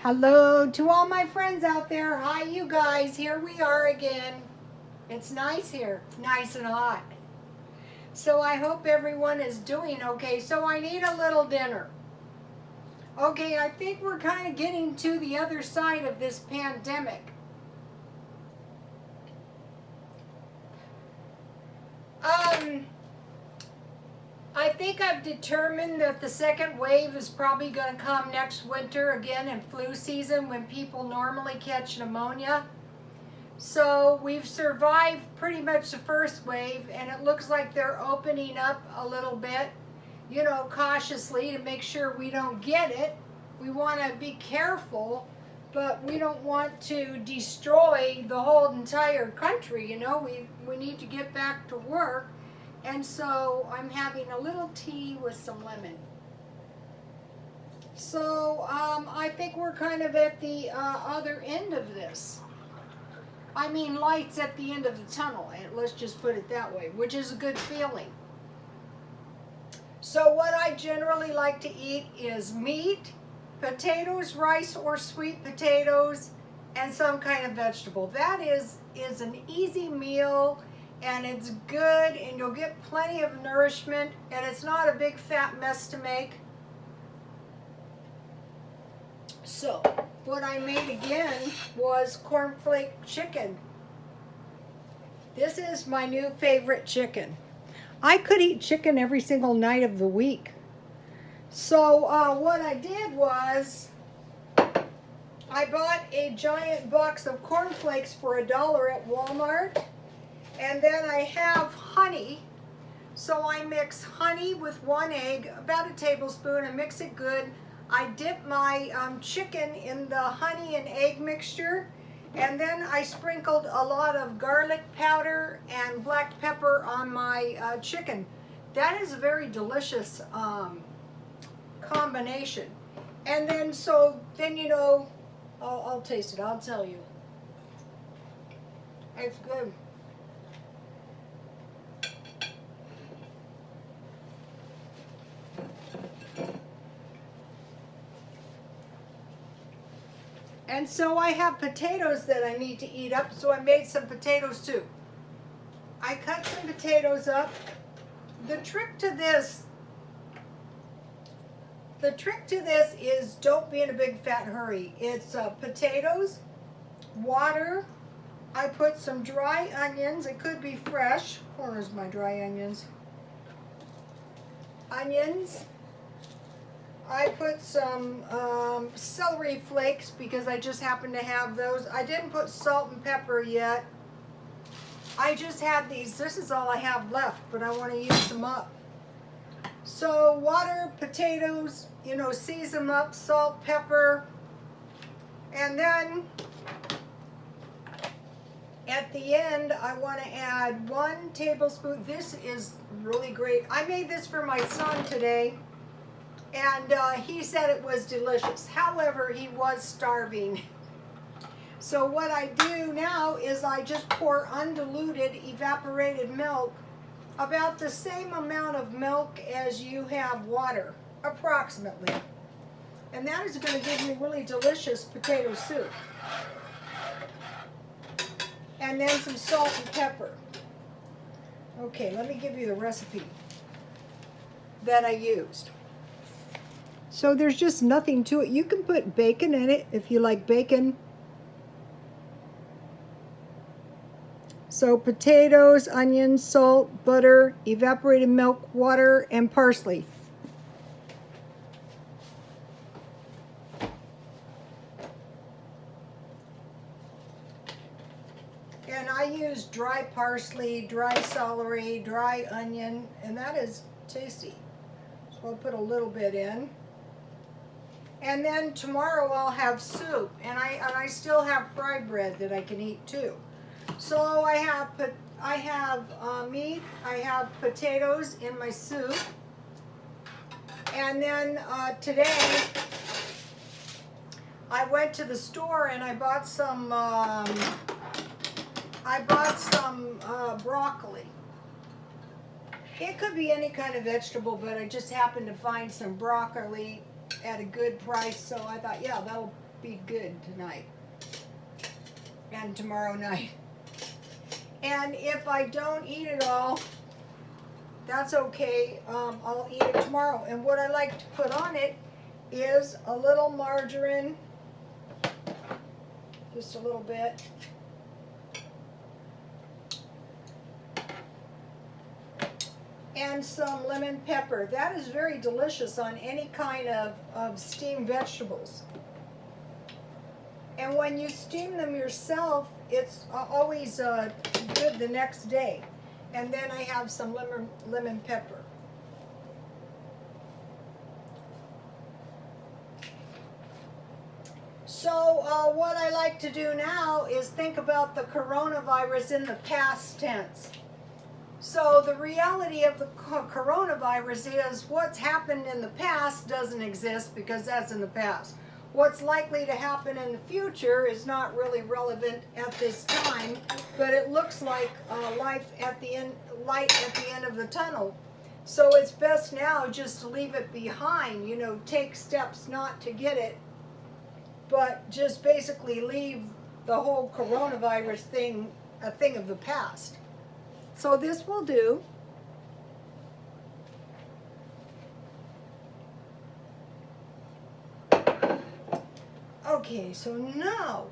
Hello to all my friends out there. Hi, you guys. Here we are again. It's nice here, nice and hot. So I hope everyone is doing okay. So I need a little dinner. Okay, I think we're kind of getting to the other side of this pandemic. I think I've determined that the second wave is probably going to come next winter again in flu season when people normally catch pneumonia. So we've survived pretty much the first wave, and it looks like they're opening up a little bit, cautiously to make sure we don't get it. We want to be careful, but we don't want to destroy the whole entire country. We need to get back to work. And so I'm having a little tea with some lemon. So I think we're kind of at the other end of this. I mean, lights at the end of the tunnel, and let's just put it that way, which is a good feeling. So what I generally like to eat is meat, potatoes, rice or sweet potatoes, and some kind of vegetable. That is an easy meal, and it's good, and you'll get plenty of nourishment, and it's not a big fat mess to make. So what I made again was cornflake chicken. This is my new favorite chicken. I could eat chicken every single night of the week. So what I did was I bought a giant box of cornflakes for $1 at Walmart. And then I have honey. So I mix honey with 1 egg, about a tablespoon, and mix it good. I dip my chicken in the honey and egg mixture, and then I sprinkled a lot of garlic powder and black pepper on my chicken. That is a very delicious combination. And then I'll taste it, I'll tell you. It's good. And so I have potatoes that I need to eat up, so I made some potatoes too. I cut some potatoes up. The trick to this is don't be in a big fat hurry. It's potatoes, water. I put some dry onions. It could be fresh. Where's my dry onions? Onions. I put some celery flakes because I just happen to have those. I didn't put salt and pepper yet. I just had these. This is all I have left, but I want to use them up. So water, potatoes, season them up, salt, pepper. And then at the end, I want to add 1 tablespoon. This is really great. I made this for my son today. And he said it was delicious. However, he was starving. So what I do now is I just pour undiluted evaporated milk, about the same amount of milk as you have water, approximately. And that is going to give me really delicious potato soup. And then some salt and pepper. Okay, let me give you the recipe that I used. So there's just nothing to it. You can put bacon in it if you like bacon. So potatoes, onions, salt, butter, evaporated milk, water, and parsley. And I use dry parsley, dry celery, dry onion, and that is tasty. So I'll put a little bit in. And then tomorrow I'll have soup, and I still have fried bread that I can eat too. So I have meat, I have potatoes in my soup, and then today I went to the store and I bought some broccoli. It could be any kind of vegetable, but I just happened to find some broccoli at a good price, so I thought, yeah, that'll be good tonight and tomorrow night. And if I don't eat it all, that's okay. I'll eat it tomorrow. And what I like to put on it is a little margarine, just a little bit. And some lemon pepper. That is very delicious on any kind of steamed vegetables. And when you steam them yourself, it's always good the next day. And then I have some lemon pepper. So what I like to do now is think about the coronavirus in the past tense. So the reality of the coronavirus is what's happened in the past doesn't exist because that's in the past. What's likely to happen in the future is not really relevant at this time, but it looks like light at the end of the tunnel. So it's best now just to leave it behind, you know, take steps not to get it, but just basically leave the whole coronavirus thing a thing of the past. So this will do. Okay, so now,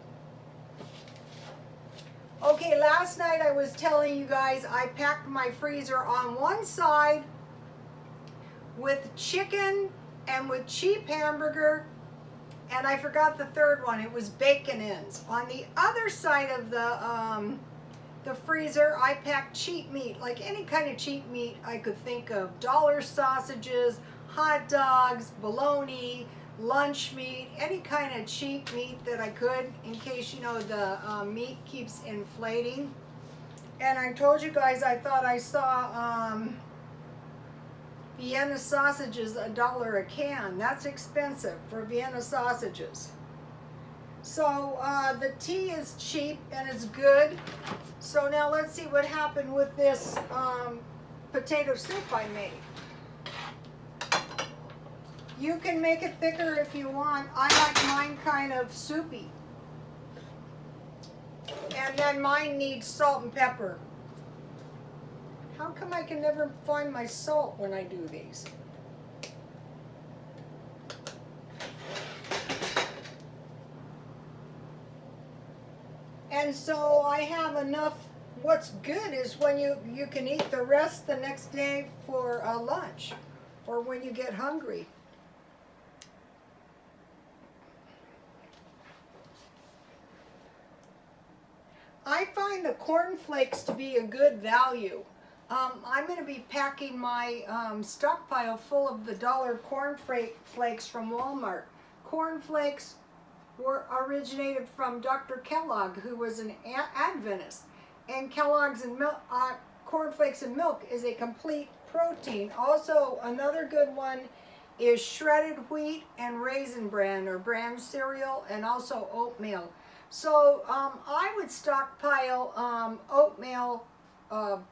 okay, last night I was telling you guys I packed my freezer on one side with chicken and with cheap hamburger, and I forgot the third one, it was bacon ends. On the other side of the freezer, I packed cheap meat, like any kind of cheap meat I could think of. Dollar sausages, hot dogs, bologna, lunch meat, any kind of cheap meat that I could, in case, you know, the meat keeps inflating. And I told you guys I thought I saw Vienna sausages $1 a can. That's expensive for Vienna sausages. So the tea is cheap and it's good. So now let's see what happened with this potato soup I made. You can make it thicker if you want. I like mine kind of soupy. And then mine needs salt and pepper. How come I can never find my salt when I do these? And so I have enough. What's good is when you can eat the rest the next day for lunch or when you get hungry. I find the corn flakes to be a good value. I'm going to be packing my stockpile full of the dollar corn flakes from Walmart. Corn flakes were originated from Dr. Kellogg, who was an Adventist. And Kellogg's and milk, corn flakes and milk is a complete protein. Also, another good one is shredded wheat and raisin bran or bran cereal, and also oatmeal. So I would stockpile oatmeal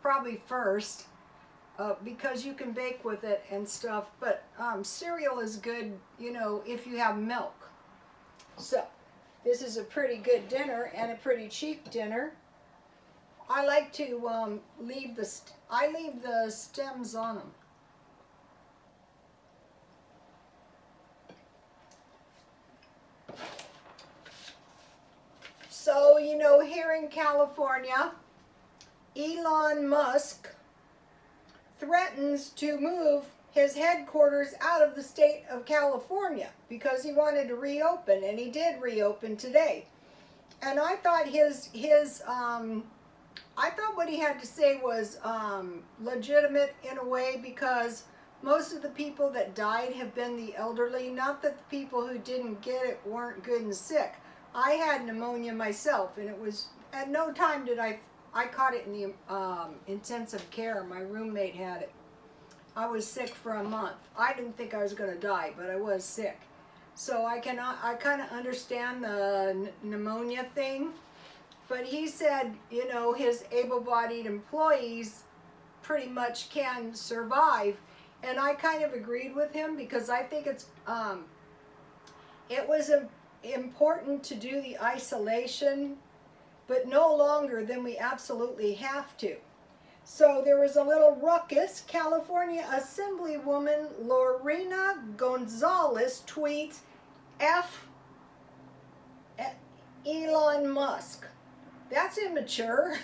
probably first because you can bake with it and stuff. But cereal is good, you know, if you have milk. So this is a pretty good dinner and a pretty cheap dinner. I like to leave the stems on them. So, you know, here in California, Elon Musk threatens to move his headquarters out of the state of California because he wanted to reopen, and he did reopen today. And I thought I thought what he had to say was legitimate in a way, because most of the people that died have been the elderly. Not that the people who didn't get it weren't good and sick. I had pneumonia myself, and it was, at no time did I caught it in the intensive care. My roommate had it. I was sick for a month. I didn't think I was going to die, but I was sick. So I kind of understand the pneumonia thing. But he said, you know, his able-bodied employees pretty much can survive. And I kind of agreed with him, because I think it's, it was important to do the isolation, but no longer than we absolutely have to. So there was a little ruckus. California Assemblywoman Lorena Gonzalez tweets, F Elon Musk. That's immature.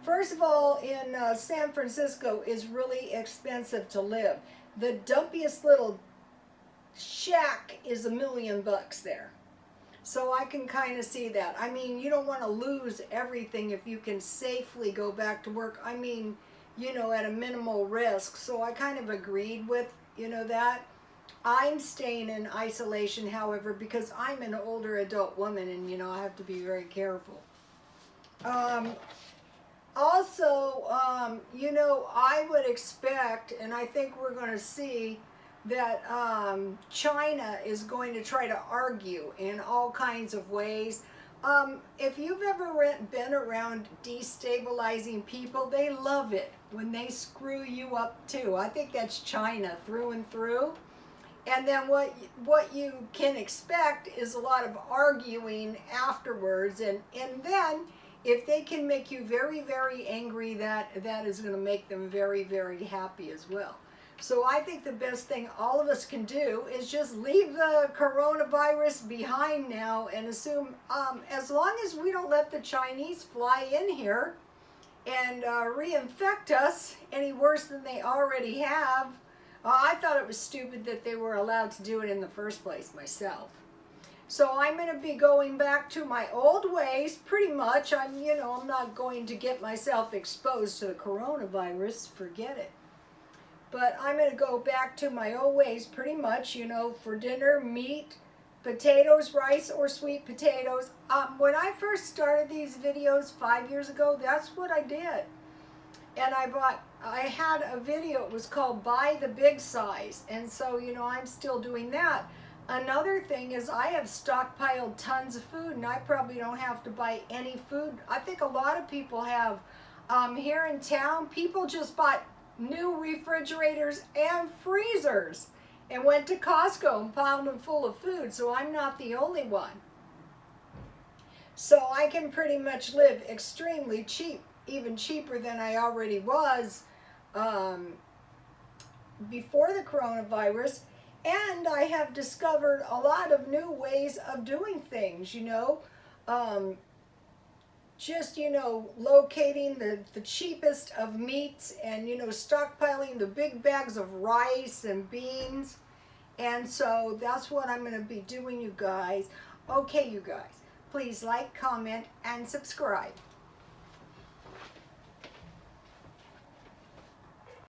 First of all, in San Francisco is really expensive to live. The dumpiest little shack is $1 million there. So I can kind of see that. I mean, you don't want to lose everything if you can safely go back to work. I mean, you know, at a minimal risk. So I kind of agreed with, you know, that. I'm staying in isolation, however, because I'm an older adult woman and, you know, I have to be very careful. Also, you know, I would expect, and I think we're going to see, that China is going to try to argue in all kinds of ways. If you've ever been around destabilizing people, they love it when they screw you up too. I think that's China through and through. And then what you can expect is a lot of arguing afterwards, and then if they can make you very, very angry, that is going to make them very, very happy as well. So I think the best thing all of us can do is just leave the coronavirus behind now and assume, as long as we don't let the Chinese fly in here and reinfect us any worse than they already have. I thought it was stupid that they were allowed to do it in the first place myself. So I'm going to be going back to my old ways pretty much. I'm not going to get myself exposed to the coronavirus, forget it. But I'm going to go back to my old ways pretty much, you know, for dinner, meat, potatoes, rice, or sweet potatoes. When I first started these videos 5 years ago, that's what I did. And I had a video, it was called Buy the Big Size. And so, you know, I'm still doing that. Another thing is I have stockpiled tons of food and I probably don't have to buy any food. I think a lot of people have. Here in town, people just bought new refrigerators and freezers and went to Costco and piled them full of food. So I'm not the only one. So I can pretty much live extremely cheap, even cheaper than I already was before the coronavirus. And I have discovered a lot of new ways of doing things, you know. Just, you know, locating the cheapest of meats and, you know, stockpiling the big bags of rice and beans. And so that's what I'm going to be doing, you guys. Okay, you guys, please like, comment, and subscribe.